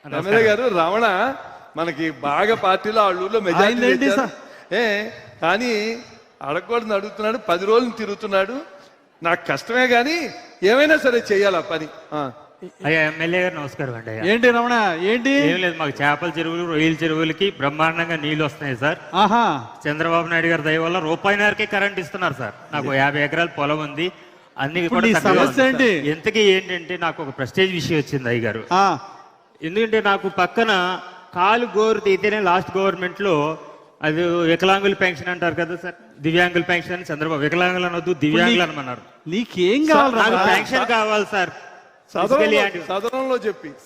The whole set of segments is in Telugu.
ఎమ్మెల్యే గారు రమణ మనకి బాగా పార్టీలో వాళ్ళ ఊళ్ళో మెజారిటీ కానీ అడగకూడదు అడుగుతున్నాడు, 10 రోజులు తిరుగుతున్నాడు. నాకు కష్టమే కానీ ఏమైనా సరే చెయ్యాలి ఆ పని. అయ్యా ఎమ్మెల్యే గారు నమస్కారం అండి. ఏంటి రమణ ఏంటి? ఏం లేదు, మాకు చేపల చెరువులు రొయ్యల చెరువులకి బ్రహ్మాండంగా నీళ్లు వస్తున్నాయి సార్. చంద్రబాబు నాయుడు గారి దయ వల్ల ₹1 కరెంట్ ఇస్తున్నారు సార్. నాకు 50 ఎకరాల పొలం ఉంది, అన్ని కూడా. ఎంతకీ ఏంటంటే నాకు ఒక ప్రెస్టేజ్ విషయం వచ్చింది అయ్య గారు. ఎందుకంటే నాకు పక్కన కాలు గోరు తీతేనే లాస్ట్ గవర్నమెంట్ లో అది వికలాంగుల పెన్షన్ అంటారు కదా సార్, దివ్యాంగుల పెన్షన్ అని చంద్రబాబు వికలాంగులు అనొద్దు దివ్యాంగులు అనమన్నారు. నీకేం కావాలి? నాకు పెన్షన్ కావాలి సార్.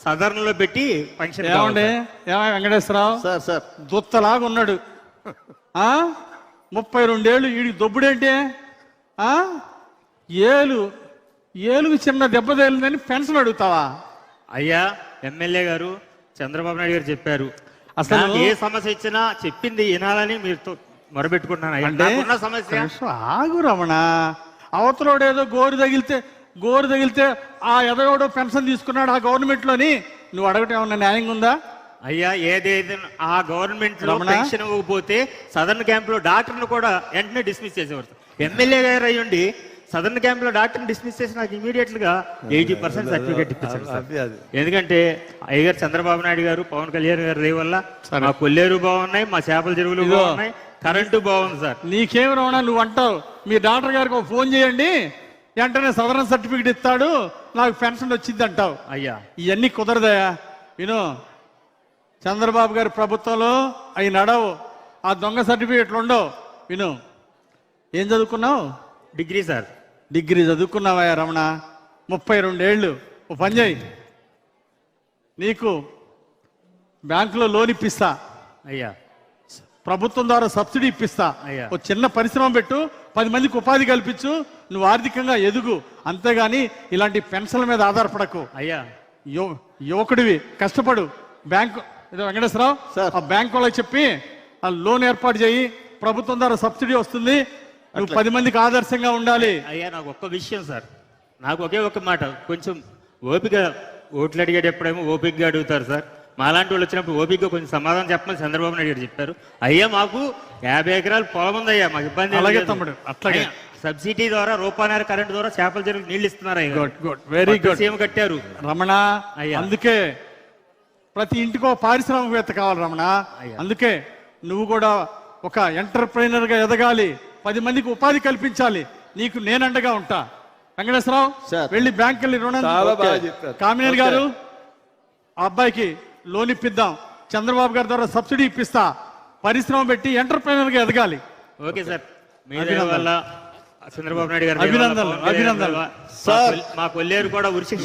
సదరంలో పెట్టి పెన్షన్. ఏమండి వెంకటేశ్వరరావు సార్ సార్ దుత్తలాగా ఉన్నాడు. 32 ఏళ్ళు వీడికి దొబ్బుడేంటే ఏలుగు చిన్న దెబ్బ తేలిందని పెన్షన్ అడుగుతావా? అయ్యా ఎమ్మెల్యే గారు చంద్రబాబు నాయుడు గారు చెప్పారు, అసలు ఏ సమస్య ఇచ్చినా చెప్పింది వినాలని మీరు మొరబెట్టుకుంటున్నాను. సమస్య ఆగు రమణ, అవతలోడు ఏదో గోరు తగిలితే ఆ ఎదగోడో పెన్షన్ తీసుకున్నాడు ఆ గవర్నమెంట్ లోని, నువ్వు అడగటం ఏమన్నా న్యాయంగా ఉందా? అయ్యా ఏదైతే ఆ గవర్నమెంట్ లో పెన్షన్ ఇవ్వకపోతే సదరన్ క్యాంప్ లో డాక్టర్ను కూడా వెంటనే డిస్మిస్ చేసేవారు. ఎమ్మెల్యే గారు అయ్యండి సదరన్ క్యాంప్ లో డాక్టర్ డిస్మిస్ చేసి నాకు ఇమీడియట్ గా 80% సర్టిఫికేట్ ఇప్పించారు. ఎందుకంటే అయ్యగారు చంద్రబాబు నాయుడు గారు పవన్ కళ్యాణ్ గారు రే వల్ల మా కొల్లేరు బాగున్నాయి, మా చేపల చెరువులు బాగున్నాయి, కరెంటు బాగుంది సార్. నీకేమి రమణ నువ్వు అంటావు, మీ డాక్టర్ గారికి ఫోన్ చేయండి వెంటనే సదరన్ సర్టిఫికేట్ ఇస్తాడు, నాకు పెన్షన్ వచ్చింది అంటావు. అయ్యా ఇవన్నీ కుదరదయా. విను, చంద్రబాబు గారి ప్రభుత్వంలో అవి నడవు, ఆ దొంగ సర్టిఫికేట్లు ఉండవు. విను, ఏం చదువుకున్నావు? Degree sir. డిగ్రీ చదువుకున్నావా రమణ? 32 ఏళ్ళు. ఓ పని చేయి, నీకు బ్యాంకులో లోన్ ఇప్పిస్తా, అయ్యా ప్రభుత్వం ద్వారా సబ్సిడీ ఇప్పిస్తా, ఓ చిన్న పరిశ్రమ పెట్టు, 10 మందికి ఉపాధి కల్పించు, నువ్వు ఆర్థికంగా ఎదుగు. అంతేగాని ఇలాంటి పెన్షన్ల మీద ఆధారపడకు. అయ్యా యువకుడివి, కష్టపడు. బ్యాంకు వెంకటేశ్వరరావు ఆ బ్యాంకు వాళ్ళకి చెప్పి ఆ లోన్ ఏర్పాటు చేయి, ప్రభుత్వం ద్వారా సబ్సిడీ వస్తుంది, నువ్వు 10 మందికి ఆదర్శంగా ఉండాలి. అయ్యా నాకు ఒక్క విషయం సార్, నాకు ఒకే ఒక మాట, కొంచెం ఓపిక, ఓట్లు అడిగేటప్పుడేమో ఓపికగా అడుగుతారు సార్, మాలాంటి వాళ్ళు వచ్చినప్పుడు ఓపికగా కొంచెం సమాధానం చెప్పమని చంద్రబాబు నాయుడు గారు చెప్పారు. అయ్యా మాకు 50 ఎకరాలు పొలం ఉంది అయ్యా, మాకు ఇబ్బంది. అలాగే తమ్ముడు, అట్లాగే సబ్సిడీ ద్వారా ₹1 కరెంట్ ద్వారా చేపల చెరువులు నీళ్ళు ఇస్తున్నారు. వెరీ గుడ్, సీఎం కట్టారు రమణ. అందుకే ప్రతి ఇంటికో పారిశ్రామికవేత్త కావాలి రమణ. అందుకే నువ్వు కూడా ఒక ఎంటర్ప్రైనర్ గా ఎదగాలి, 10 మందికి ఉపాధి కల్పించాలి. నీకు నేనండగా ఉంటా. వెంకటేశ్వరరావు వెళ్ళి బ్యాంక్ వెళ్ళి రుణం. కామినేని గారు ఆ అబ్బాయికి లోన్ ఇప్పిద్దాం, చంద్రబాబు గారి ద్వారా సబ్సిడీ ఇప్పిస్తా, పరిశ్రమ పెట్టి ఎంటర్ప్రైనర్ గా ఎదగాలి. ఓకే సార్, వల్ల చంద్రబాబు నాయుడు గారు అభినందనలు. మా కొల్లేరు కూడా ఉరిశిక్ష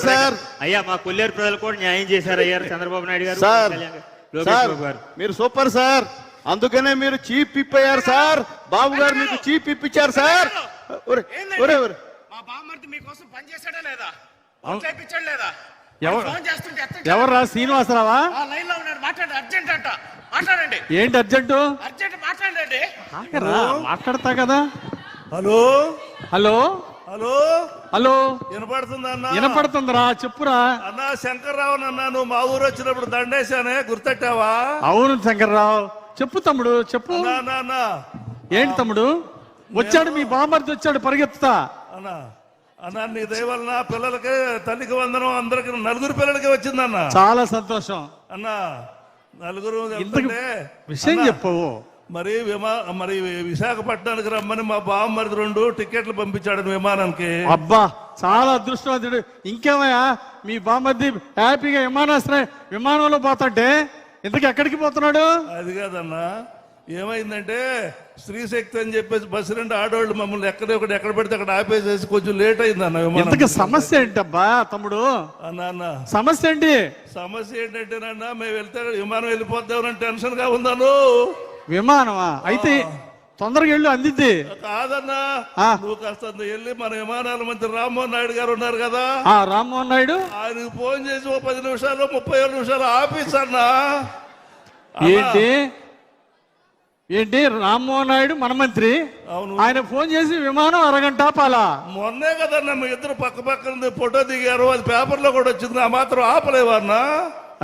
సార్. అయ్యా మా కొల్లేరు ప్రజలు కూడా న్యాయం చేశారు అయ్యారు చంద్రబాబు నాయుడు గారు. మీరు సూపర్ సార్, అందుకనే మీరు చీఫ్ విప్ అయ్యారు సార్. బాబు గారు మీకు చీఫ్ విప్ ఇచ్చారు సార్. ఎవర్రా? శ్రీనివాసరావా? ఏంటి అర్జెంటు? మాట్లాడతా కదా. హలో హలో హలో హలో వినపడుతుందా? వినపడుతుందిరా, చెప్పురా. అన్నా శంకర్రావు అన్నా, నువ్వు మా ఊరు వచ్చినప్పుడు దండేశానే, గుర్తెట్టావా? అవును శంకర్రావు, చెప్పు తమ్ముడు చెప్పు. ఏంటి తమ్ముడు? వచ్చాడు మీ బామర్ది వచ్చాడు, పరిగెత్తుతా. అన్నా అన్నా నీ దయవలన పిల్లలకి తల్లికి వందనం అందరికి 4 పిల్లలకి వచ్చిందన్న. చాలా సంతోషం అన్నా. 4 విషయం చెప్పవు. మరి విశాఖపట్నానికి రమ్మని మా బామ్మరిది 2 టికెట్లు పంపించాడు విమానానికి. అబ్బా చాలా అదృష్టవంతుడు. ఇంకేమయ్యా మీ బామ్మర్ది హ్యాపీగా విమానంలో పోతాంటే ఇంతకు ఎక్కడికి పోతున్నాడు? అది కాదన్నా, ఏమైందంటే స్త్రీశక్తి అని చెప్పేసి బస్సు 2 ఆడవాళ్ళు మమ్మల్ని ఎక్కడ పెడితే అక్కడ ఆపేసేసి కొంచెం లేట్ అయిందన్న విమానం. సమస్య ఏంటబ్బా తమ్ముడు? అన్న సమస్య ఏంటి? సమస్య ఏంటంటేనన్నా మేము వెళ్తే విమానం వెళ్ళిపోతామని టెన్షన్ గా ఉందాను. విమానమా? అయితే తొందరగా వెళ్ళు, అందిద్ది. కాదన్నా, నువ్వు కాస్త వెళ్ళి మన విమానాల మంత్రి రామ్మోహన్ నాయుడు గారు ఉన్నారు కదా, రామ్మోహన్ నాయుడు, ఆయనకు ఫోన్ చేసి 10 నిమిషాలు 37 నిమిషాలు ఆఫీస్ అన్నా. ఏంటి రామ్మోహన్ నాయుడు మన మంత్రి, ఆయన ఫోన్ చేసి విమానం అరగంట ఆపాలా? మొన్నే కదన్నా మీ ఇద్దరు పక్క పక్కన ఫోటో దిగారు, అది పేపర్లో కూడా వచ్చింది, ఆ మాత్రం ఆపలేవన్నా.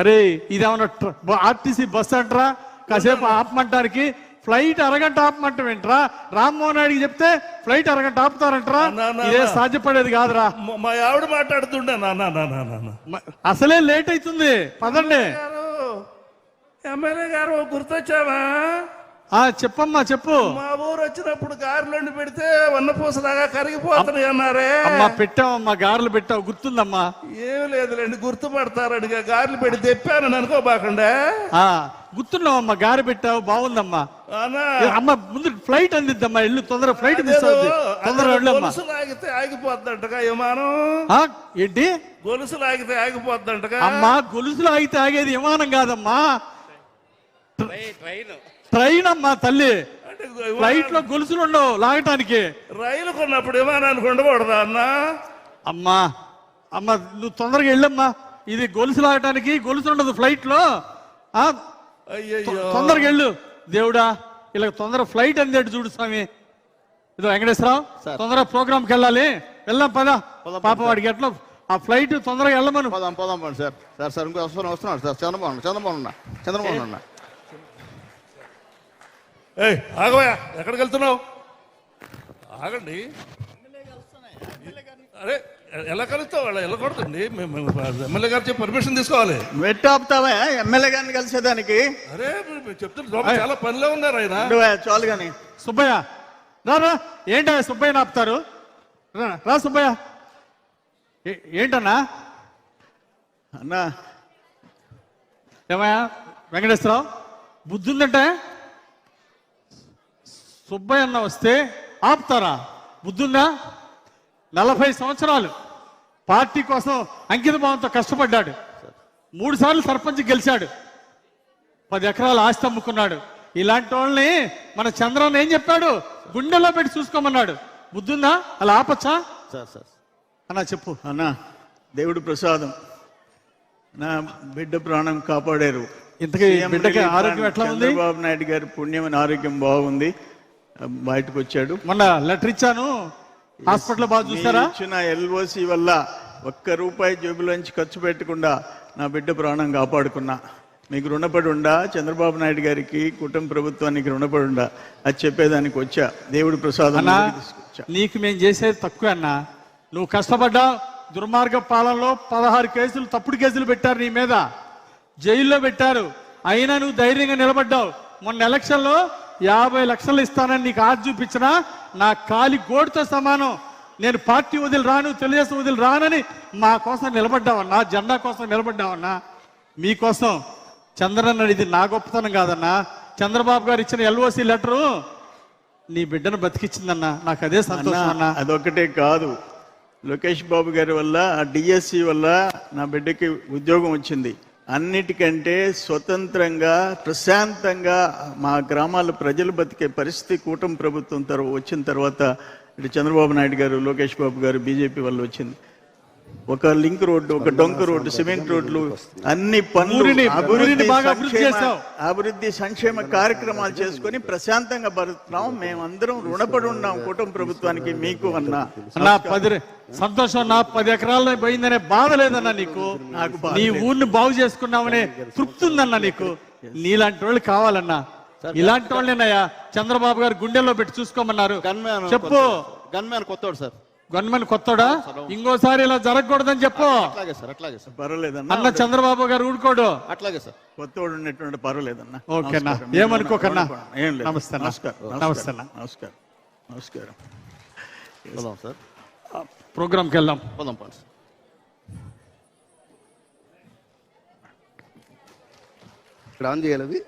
అరే ఇదేమన్నా ఆర్టీసీ బస్ అంటారా కాసేపు ఆపమంటానికి? ఫ్లైట్ అరగంట ఆపమంటాం ఏంట్రా? రామ్మోహన్ రెడ్డికి చెప్తే ఫ్లైట్ అరగంట ఆపుతారంటరా? ఇదే సాధ్యపడేది కాదురా. మా ఆవిడ మాట్లాడుతుండే నాన్న అసలే లేట్ అవుతుంది, పదండి. ఎమ్మెల్యే గారు గుర్తొచ్చావా? చెప్పమ్మా, చెప్పు. మా ఊరు వచ్చినప్పుడు గారెలు పెడితే వన్నపూసలాగా కరిగిపోతున్నాయి అన్నారే. అమ్మా పెట్టావమ్మా, గారెలు పెట్టావు, గుర్తుందమ్మా. ఏం లేదులేండి, గుర్తుపడతారని గారెలు పెట్టి తెప్పాను అనుకోబాకుండా. గుర్తున్నావమ్మా, గారె పెట్టావు, బాగుందమ్మా. అమ్మ ముందు ఫ్లైట్ అందిద్దమ్మా, ఇల్లు తొందర ఫ్లైట్ మిస్ అవుతుంది, తొందర వెళ్ళమ్మా. గొలుసులు ఆగితే ఆగిపోద్దంటగా విమానం. ఏంటి గొలుసులు ఆగితే ఆగిపోద్దంటగా? అమ్మా గొలుసులు ఆగితే ఆగేది విమానం కాదమ్మా, ట్రైన్ అమ్మా తల్లి. ఫ్లైట్ లో గొలుసులు ఉండవు లాగటానికి. రైలు కొన్నప్పుడు విమానానికి ఉండకూడదా అన్న? అమ్మా నువ్వు తొందరగా వెళ్ళమ్మా, ఇది గొలుసు లాగటానికి గొలుసు ఉండదు ఫ్లైట్ లో. తొందరగా వెళ్ళు దేవుడా, ఇలా తొందర ఫ్లైట్ అందేట్టు చూడు స్వామి. ఇదో వెంకటేశ్వరరావు, తొందరగా ప్రోగ్రామ్కి వెళ్ళాలి, వెళ్దాం పద. పాప వాడికి ఎట్లా ఆ ఫ్లైట్ తొందరగా వెళ్ళమను. పోదాం సార్. సార్ ఇంకో వస్తున్నాడు సార్. చంద్రబాబు అన్న. ఆగవయా, ఎక్కడికి వెళ్తున్నావు? ఆగండి. అరే ఎలా కలుస్తావు? వాళ్ళు వెళ్ళకూడదండి, ఎమ్మెల్యే గారు చెప్పి పర్మిషన్ తీసుకోవాలి. వెట్టాపుతావా ఎమ్మెల్యే గారిని కలిసేదానికి? అరే చెప్తున్నా, చాలా పనిలో ఉన్నారు ఆయన. చాలు కానీ సుబ్బయ్య రా. ఏంటా సుబ్బయ్యని ఆపుతారు? రా సుబ్బయ్య. ఏంటన్నా? అన్నా ఏమయ్యా వెంకటేశ్వరరావు, బుద్ధి ఉందంటే సుబ్బయ్య అన్న వస్తే ఆపుతారా? బుద్ధుందా? 40 సంవత్సరాలు పార్టీ కోసం అంకిత భావంతో కష్టపడ్డాడు. 3 సార్లు సర్పంచ్ గెలిచాడు, 10 ఎకరాల ఆస్తి అమ్ముకున్నాడు. ఇలాంటి వాళ్ళని మన చంద్రన్న ఏం చెప్పాడు? గుండెలో పెట్టి చూసుకోమన్నాడు. బుద్ధుందా? అలా ఆపచ్చా? సార్ అన్నా చెప్పు. అన్నా, దేవుడు ప్రసాదం, నా బిడ్డ ప్రాణం కాపాడారు. ఇంతకీ బిడ్డకి ఆరోగ్యం ఎట్లా ఉంది? చంద్రబాబు నాయుడు గారి పుణ్యమైన ఆరోగ్యం బాగుంది, బయటకు వచ్చాడు. మొన్న లెటర్ ఇచ్చాను, హాస్పిటల్ బాగా చూసారా? ఇచ్చిన ఎల్ఓసి వల్ల ₹1 జేబులోంచి ఖర్చు పెట్టకుండా నా బిడ్డ ప్రాణం కాపాడుకున్నా. మీకు రుణపడి ఉండా, చంద్రబాబు నాయుడు గారికి, కుటుంబ ప్రభుత్వానికి రుణపడి ఉండా, అది చెప్పేదానికి వచ్చా. దేవుడి ప్రసాదం నీకు మేము చేసేది తక్కువ అన్నా. నువ్వు కష్టపడ్డా, దుర్మార్గ పాలనలో 16 కేసులు, తప్పుడు కేసులు పెట్టారు నీ మీద, జైల్లో పెట్టారు. అయినా నువ్వు ధైర్యంగా నిలబడ్డావు. మొన్న ఎలక్షన్లో 50 లక్షలు ఇస్తానని నీకు ఆశ చూపించినా నా కాలి గోడుతో సమానం. నేను పార్టీ వదిలి రాను, తెలుగుదేశం వదిలి రానని మా కోసం నిలబడ్డావన్నా, జెండా కోసం నిలబడ్డావన్నా. మీకోసం చంద్రన్న, ఇది నా గొప్పతనం కాదన్నా, చంద్రబాబు గారు ఇచ్చిన ఎల్ఓసి లెటరు నీ బిడ్డను బతికిచ్చిందన్నా. నాకు అదే సంతోషం అన్నా. అదొక్కటే కాదు, లోకేష్ బాబు గారి వల్ల, ఆ డిఎస్సి వల్ల నా బిడ్డకి ఉద్యోగం వచ్చింది. అన్నిటికంటే స్వతంత్రంగా, ప్రశాంతంగా మా గ్రామాల ప్రజలు బతికే పరిస్థితి కూటమి ప్రభుత్వం వచ్చిన తర్వాత ఇటు చంద్రబాబు నాయుడు గారు, లోకేష్ బాబు గారు, బీజేపీ వల్ల వచ్చింది. ఒక లింక్ రోడ్డు, ఒక డొంక రోడ్డు, సిమెంట్ రోడ్లు, అన్ని పనులు, అభివృద్ధి సంక్షేమ కార్యక్రమాలు చేసుకుని ప్రశాంతంగా బతుకుతున్నాం. మేమందరం రుణపడి ఉన్నాం కూటమి ప్రభుత్వానికి, మీకు అన్నా. సంతోషం. నా 10 ఎకరాల్లో పోయిందనే బాధ లేదన్నా నీకు. నీ ఊరిని బాగు చేసుకున్నామనే తృప్తి ఉందన్నా నీకు. నీలాంటి వాళ్ళు కావాలన్నా. ఇలాంటి వాళ్ళేనయ్యా చంద్రబాబు గారు గుండెల్లో పెట్టి చూసుకోమన్నారు. చెప్పు. గన్మ్యాన్ కొత్తోడు సార్. గవర్నమెంట్ కొత్తడా? ఇంకోసారి ఇలా జరగకూడదని చెప్పు. అట్లాగే సార్, పర్వాలేదన్నా. అన్న చంద్రబాబు గారు ఊడుకోడు. అట్లాగే సార్, కొత్తోడు ఉన్నటువంటి పర్వాలేదన్నా. ఓకేనా, ఏమనుకోకన్నా. ఏం లేదు. నమస్తే. నమస్కారం. సార్ ప్రోగ్రామ్కి వెళ్దాం. ఇక్కడ ఆన్ చేయాలి.